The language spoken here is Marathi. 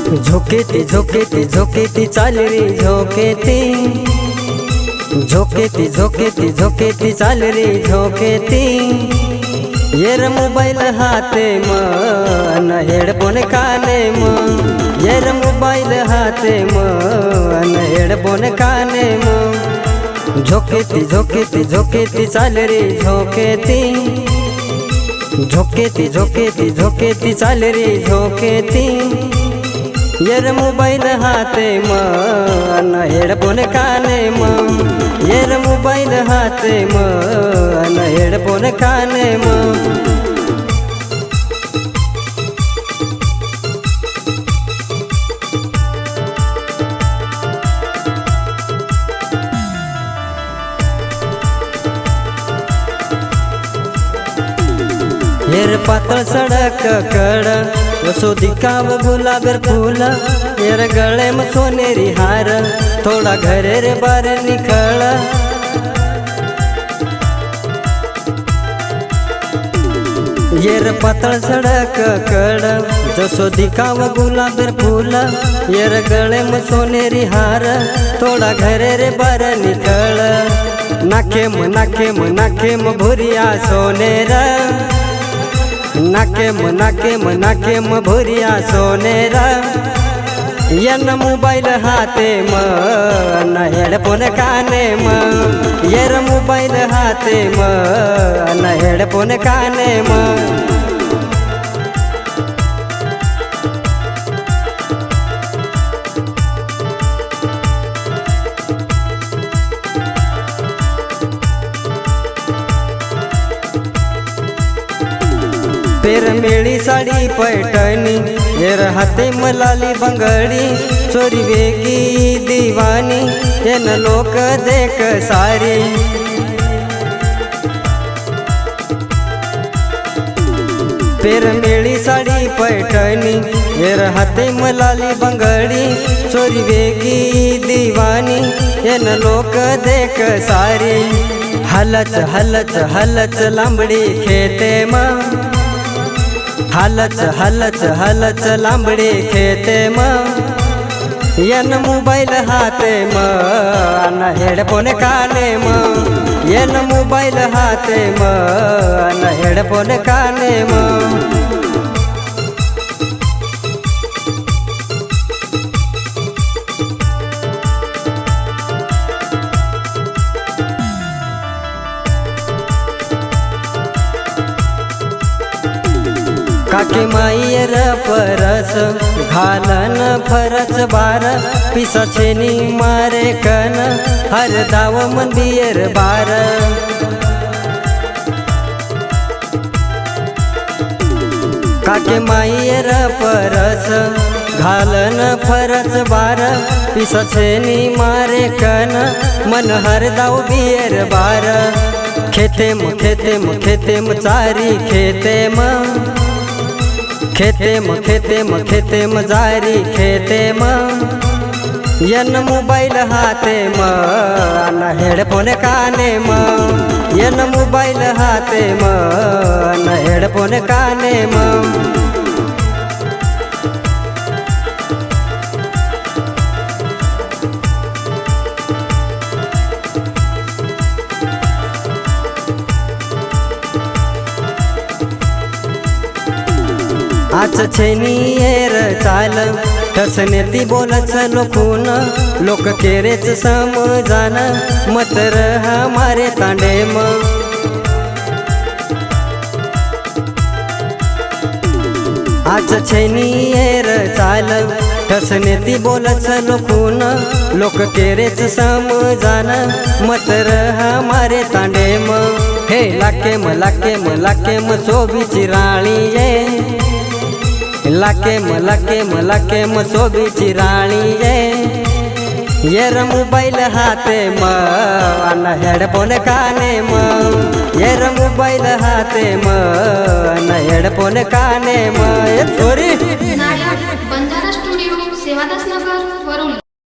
झोकेती झोकेती झोकेती चाल रे झोकेती, झोकेती झोकेती झोकेती चाल रे झोकेती। येर मोबाईल हाते मन हेडफोन काने मन, येर मोबाईल हाते मन हेडफोन काने मन। झोकेती झोकेती झोकेती चाल रे झोकेती, झोकेती झोकेती झोकेती चाल रे झोकेती। येर मोबाईल हाते मन हेडफोन काने मन, येर मोबाईल हाते मन हेडफोन काने मन। येर पातळ सड़क कड़ सोदिकाव गुलाबर फूल, येर गले में सोनेरी हार थोड़ा घरे रे बार निकल। येर पातळ सड़क कड़ सोदिकाव गुलाबर फूल, येर गले में सोनेरी हार थोड़ा घरे रे बार निकल। नाकेम नाकेम नाकेम भुरिया सोनेरा, नाकेम नाकेम नाकेम भुरिया सोनेरा। येन मोबाईल हाते मन हेडफोन काने मन, येर मोबाईल हाते मन हेडफोन काने मन। पेर मेळी साड़ी पैठणी, येर हाते मलाली बंगड़ी, चोरी वेगी दीवानी येन लोक देख सारी। पेर मेळी साड़ी पैठणी, येर हाते मलाली बंगड़ी, चोरी वेगी दीवानी येन लोक देख सारी। हलच हलच हलच लांबड़ी खेते में, हलच हलच हलच लांबड़ी खेते में। येन मोबाईल हाते मन हेडफोन काने मन, येन मोबाईल हाते मन हेडफोन काने मन। काकी माईर परस घालन फरच बार, पिसा छेनी मारे कन हर दाव मंदिर बार। काकी माईर परस घालन फरच बार, पिसा छेनी मारे कन मन हर दाव बियर बार। खेते में खेते में खेते में चारी खेते में, खेते में खेते में खेते में जारी खेते में। येन मोबाईल हाते मन हेडफोन काने मन, येन मोबाईल हाते मन हेडफोन काने मन। आज छेनी येर चाल ठसने ती बोलच लोकून, लोक केरेच समजान मत रहा मारे तांडे मग। आज छेनी येर चाल ठसने ती बोलच लोकून, लोक केरेच समजान मत रहा मारे तांडे मग। हे लाकेम लाकेम लाकेम सोबीची राणी ये, लाकेम लाकेम लाकेम सोबीची राणी ये। येर मोबाईल हाते मन हेडफोन काने मन, येर मोबाईल हाते मन हेडफोन काने मन। छोरी नायक बंजारा स्टुडिओ सेवादास नगर वरुड।